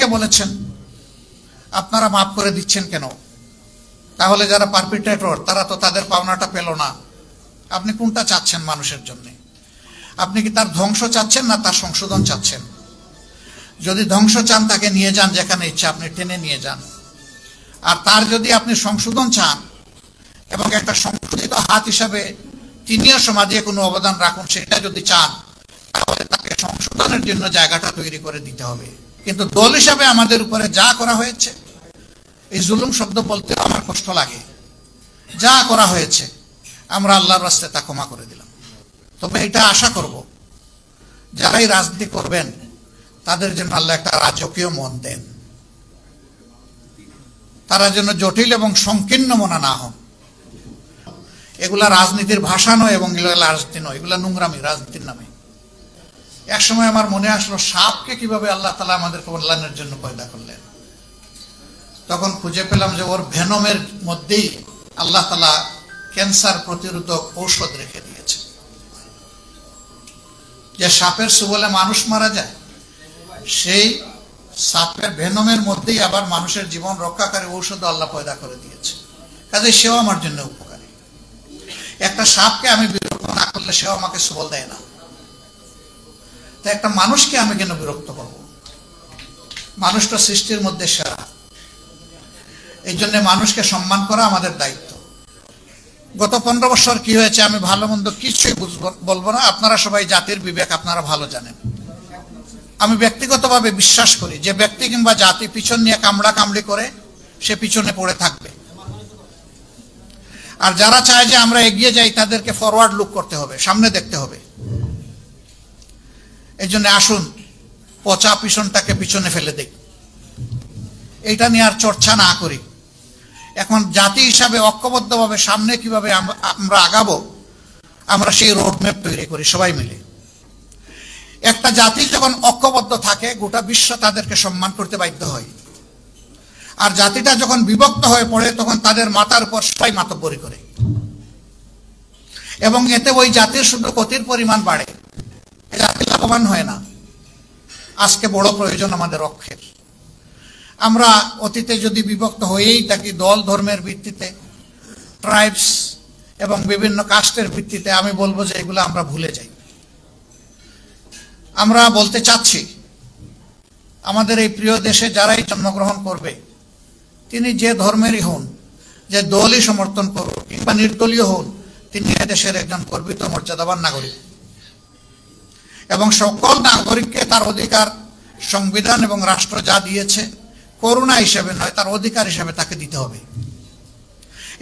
অনেকে বলেছেন আপনারা মাফ করে দিচ্ছেন কেন, তাহলে যারা পারপিট্রেটর তারা তো তাদের পাওনাটা পেল না। আপনি কোনটা চাচ্ছেন মানুষের জন্য? আপনি কি তার ধ্বংস চাচ্ছেন না তার সংশোধন চাচ্ছেন? যদি ধ্বংস চান তাকে নিয়ে যান যেখানে ইচ্ছা, আপনি টেনে নিয়ে যান। আর তার যদি আপনি সংশোধন চান এবং একটা সংশোধিত হাত হিসাবে তিনিও সমাজে কোনো অবদান রাখুন সেটা যদি চান, তাহলে তাকে সংশোধনের জন্য জায়গাটা তৈরি করে দিতে হবে। কিন্তু দল হিসাবে আমাদের উপরে যা করা হয়েছে, এই জুলুম শব্দ বলতে আমার কষ্ট লাগে, যা করা হয়েছে আমরা আল্লাহর রাস্তায় তা ক্ষমা করে দিলাম। তবে এটা আশা করব যারাই রাজনীতি করবেন তাদের জন্য আল্লাহ একটা রাজকীয় মন দেন, তারা যেন জটিল এবং সংকীর্ণ মনা না হন। এগুলা রাজনীতির ভাষা নয় এবং এগুলা রাজনীতি নয়, এগুলা নোংরামি রাজনীতির নামে। এক সময় আমার মনে আসলো সাপকে কিভাবে আল্লাহ তাআলা আমাদের কল্যাণের জন্য পয়দা করলেন। তখন খুঁজে পেলাম যে ওর ভেনমের মধ্যেই আল্লাহ তাআলা ক্যান্সার প্রতিরোধক ঔষধ রেখে দিয়েছে। যে সাপের ছোবলে মানুষ মারা যায়, সেই সাপের ভেনমের মধ্যেই আবার মানুষের জীবন রক্ষাকারী ঔষধ আল্লাহ পয়দা করে দিয়েছে। কাজে সেও আমার জন্য উপকারী। একটা সাপকে আমি বিরক্ত না করলে সেও আমাকে ছোবল দেয় না, তাই একটা মানুষকে আমি কেন বিরক্ত করব? মানুষটা সৃষ্টির মধ্যে সেরা, এই জন্য মানুষকে সম্মান করা আমাদের দায়িত্ব। গত 15 বছর কি হয়েছে আমি ভালো মন্দ কিছুই বলবো না, আপনারা সবাই জাতির বিবেক আপনারা ভালো জানেন। আমি ব্যক্তিগতভাবে বিশ্বাস করি যে ব্যক্তি কিংবা জাতি পিছন নিয়ে কামড়া কামড়ি করে সে পিছনে পড়ে থাকবে, আর যারা চায় যে আমরা এগিয়ে যাই তাদেরকে ফরওয়ার্ড লুক করতে হবে, সামনে দেখতে হবে। এই জন্য আসুন পচা পিছনটাকে পিছনে ফেলে দেই, এইটা নিয়ে আর চর্চা না করি। এখন জাতি হিসাবে ঐক্যবদ্ধভাবে সামনে কিভাবে আমরা আগাবো, আমরা সেই রোডম্যাপ তৈরি করি সবাই মিলে। একটা জাতি যখন ঐক্যবদ্ধ থাকে গোটা বিশ্ব তাদেরকে সম্মান করতে বাধ্য হয়, আর জাতিটা যখন বিভক্ত হয়ে পড়ে তখন তাদের মাথার উপর সবাই মাতব্বরি করে, এবং এতে ওই জাতির শুধু ক্ষতির পরিমাণ বাড়ে, জাতি লাভবান হয় না। আজকে বড় প্রয়োজন আমাদের অক্ষের। আমরা অতীতে যদি বিভক্ত হয়েই থাকি দল ধর্মের ভিত্তিতে, ট্রাইবস এবং বিভিন্ন কাস্টের ভিত্তিতে, আমি বলবো যে এগুলো আমরা ভুলে যাই। আমরা বলতে চাচ্ছি আমাদের এই প্রিয় দেশে যারাই জন্মগ্রহণ করবে তিনি যে ধর্মেরই হন, যে দলই সমর্থন করুন কিংবা নির্দলীয় হন, তিনি দেশের একজন গর্বিত মর্যাদাবান নাগরিক, এবং সকল নাগরিককে তার অধিকার সংবিধান এবং রাষ্ট্র যা দিয়েছে করুণা হিসেবে নয়, তার অধিকার হিসেবে তাকে দিতে হবে।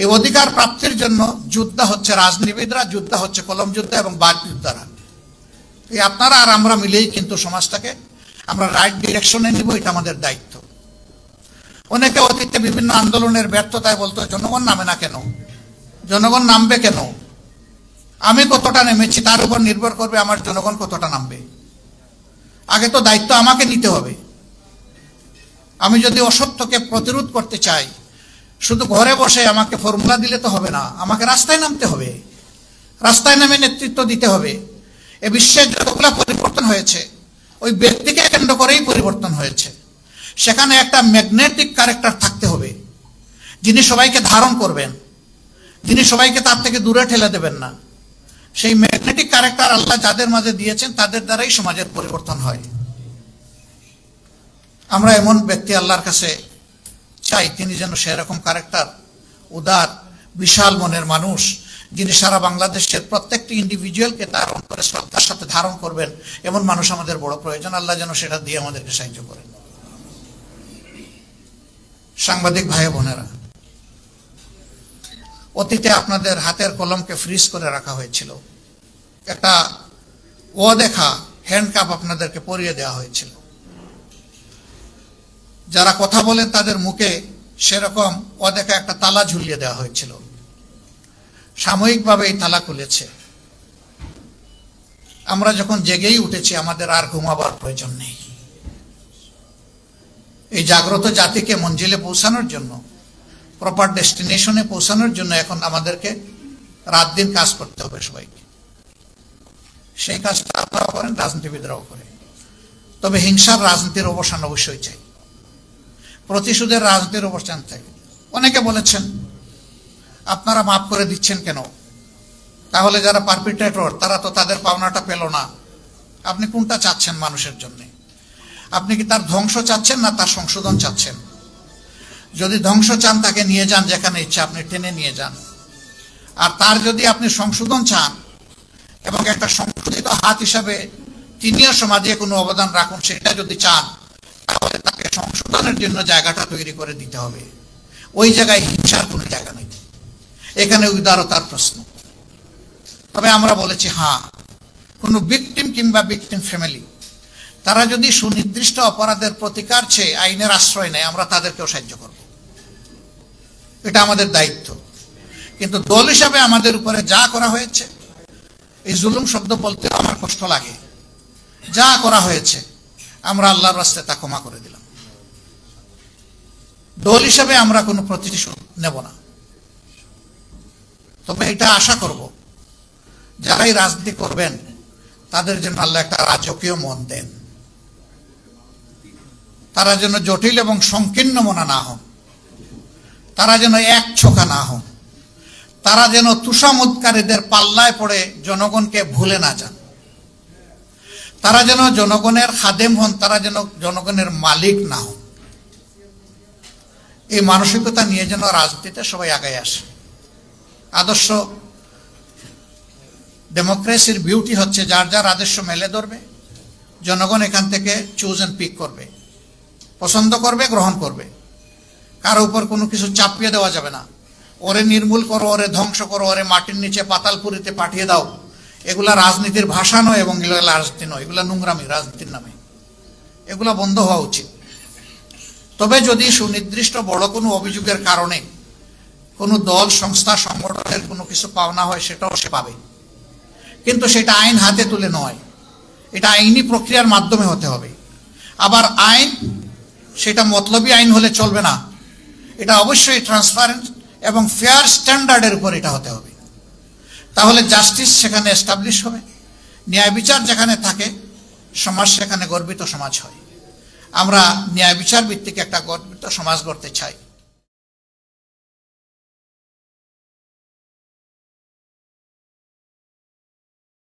এই অধিকার প্রাপ্তির জন্য যুদ্ধ হচ্ছে রাজনীতিবিদরা, যুদ্ধ হচ্ছে কলম যুদ্ধ এবং বাক যুদ্ধরা। এই আপনারা আর আমরা মিলেই কিন্তু সমাজটাকে আমরা রাইট ডিরেকশনে নিব, এটা আমাদের দায়িত্ব। অনেকে অতীতে বিভিন্ন আন্দোলনের ব্যর্থতায় বলতো জনগণ নামে না কেন, জনগণ নামবে কেন? আমি কতটা নেমেছি তার উপর নির্ভর করবে আমার জনগণ কতটা নামবে। আগে তো দায়িত্ব আমাকে নিতে হবে। আমি যদি অসত্যকে প্রতিরোধ করতে চাই, শুধু ঘরে বসে আমাকে ফর্মুলা দিলে তো হবে না, আমাকে রাস্তায় নামতে হবে, রাস্তায় নামে নেতৃত্ব দিতে হবে। এ বিশ্বের যতগুলা পরিবর্তন হয়েছে ওই ব্যক্তিকে কেন্দ্র করেই পরিবর্তন হয়েছে। সেখানে একটা ম্যাগনেটিক ক্যারেক্টার থাকতে হবে, যিনি সবাইকে ধারণ করবেন, যিনি সবাইকে তার থেকে দূরে ঠেলে দেবেন না। সেই ম্যাগনেটিক ক্যারেক্টার আল্লাহ যাদের মাঝে দিয়েছেন তাদের দ্বারাই সমাজের পরিবর্তন হয়। আমরা এমন ব্যক্তি আল্লাহর কাছে চাই তিনি যেন সেরকম ক্যারেক্টার, উদার বিশাল মনের মানুষ, যিনি সারা বাংলাদেশের প্রত্যেকটি ইন্ডিভিজুয়ালকে তার অন্তরে শ্রদ্ধার সাথে ধারণ করবেন, এমন মানুষ আমাদের বড় প্রয়োজন। আল্লাহ যেন সেটা দিয়ে আমাদেরকে সাহায্য করেন। সাংবাদিক ভাই বোনেরা, অতীতে আপনাদের হাতের কলমকে ফ্রিজ করে রাখা হয়েছিল, একটা অদেখা হ্যান্ডকাপ আপনাদেরকে পরিয়ে দেওয়া হয়েছিল। যারা কথা বলেন তাদের মুখে সেরকম অদেখা একটা তালা ঝুলিয়ে দেওয়া হয়েছিল। সাময়িকভাবে এই তালা খুলেছে। আমরা যখন জেগেই উঠেছি আমাদের আর ঘুমাবার প্রয়োজন নেই। এই জাগ্রত জাতিকে মঞ্জিলে পৌঁছানোর জন্য, প্রপার ডেস্টিনেশনে পৌঁছানোর জন্য এখন আমাদেরকে রাত দিন কাজ করতে হবে সবাইকে। সেই কাজটা আপনারাও করেন, রাজনীতিবিদরাও করে। তবে হিংসার রাজনীতির অবসান অবশ্যই চাই। প্রতিশোধের রাজনীতির উপর চান থাকে। অনেকে বলেছেন আপনারা মাফ করে দিচ্ছেন কেন, তাহলে যারা পারপিট্রেটর তারা তো তাদের পাওনাটা পেল না। আপনি কোনটা চাচ্ছেন মানুষের জন্য? আপনি কি তার ধ্বংস চাচ্ছেন না তার সংশোধন চাচ্ছেন? যদি ধ্বংস চান তাকে নিয়ে যান যেখানে ইচ্ছা, আপনি টেনে নিয়ে যান। আর তার যদি আপনি সংশোধন চান এবং একটা সংশোধিত হাত হিসাবে তিনিও সমাজে কোনো অবদান রাখুন, সেটা যদি চান, তাহলে তাকে সংশোধনের জন্য জায়গাটা তৈরি করে দিতে হবে। ওই জায়গায় হিংসার কোনো জায়গা নেই, এখানে উদারতার প্রশ্ন। তবে আমরা বলেছি হ্যাঁ, কোনো ভিকটিম কিংবা ভিকটিম ফ্যামিলি তারা যদি সুনির্দিষ্ট অপরাধের প্রতিকার চেয়ে আইনের আশ্রয় নেয়, আমরা তাদেরকেও সাহায্য করব, এটা আমাদের দায়িত্ব। কিন্তু দল হিসাবে আমাদের উপরে যা করা হয়েছে, এই জুলুম শব্দ বলতে আমার কষ্ট লাগে, যা করা হয়েছে আমরা আল্লাহর রাস্তায় তা ক্ষমা করে দিলাম। দল হিসাবে আমরা কোনো প্রতিশোধ নেব না। তবে এটা আশা করব যারাই রাজনীতি করবেন তাদের জন্য আল্লাহ একটা রাজকীয় মন দেন, তারা যেন জটিল এবং সংকীর্ণ মনা না হন, তারা যেন এক ছোকা না হন, তারা যেন তুষামোদকারীদের পাল্লায় পড়ে জনগণকে ভুলে না যান, তারা যেন জনগণের খাদেম হন, তারা যেন জনগণের মালিক না হন। এই মানসিকতা নিয়ে যেন রাজনীতিতে সবাই আগায় আসে। আদর্শ ডেমোক্রেসির বিউটি হচ্ছে যার যার আদর্শ মেলে ধরবে, জনগণ এখান থেকে চুজ অ্যান্ড পিক করবে, পছন্দ করবে, গ্রহণ করবে। কারো উপর কোনো কিছু চাপিয়ে দেওয়া যাবে না। ওরে নির্মূল করো, ওরে ধ্বংস করো, ওরে মাটির নিচে পাতালপুরিতে পাঠিয়ে দাও, এগুলা রাজনীতির ভাষা নয় এবং এগুলো রাজনীতি নয়, এগুলা নোংরামি রাজনীতির নামে। এগুলা বন্ধ হওয়া উচিত। তবে যদি সুনির্দিষ্ট বড় কোনো অভিযোগের কারণে কোনো দল, সংস্থা, সংগঠনের কোনো কিছু পাওনা হয়, সেটাও সে পাবে, কিন্তু সেটা আইন হাতে তুলে নয়, এটা আইনি প্রক্রিয়ার মাধ্যমে হতে হবে। আবার আইন সেটা মতলবী আইন হলে চলবে না, এটা অবশ্যই ট্রান্সপারেন্ট এবং ফেয়ার স্ট্যান্ডার্ডের উপর এটা হতে হবে। তাহলে জাস্টিস সেখানে এস্টাবলিশ হবে, ন্যায় বিচার যেখানে থাকে সমাজ সেখানে গর্বিত সমাজ হয়। আমরা ন্যায় বিচার ভিত্তিক একটা গর্বিত সমাজ গড়তে চাই।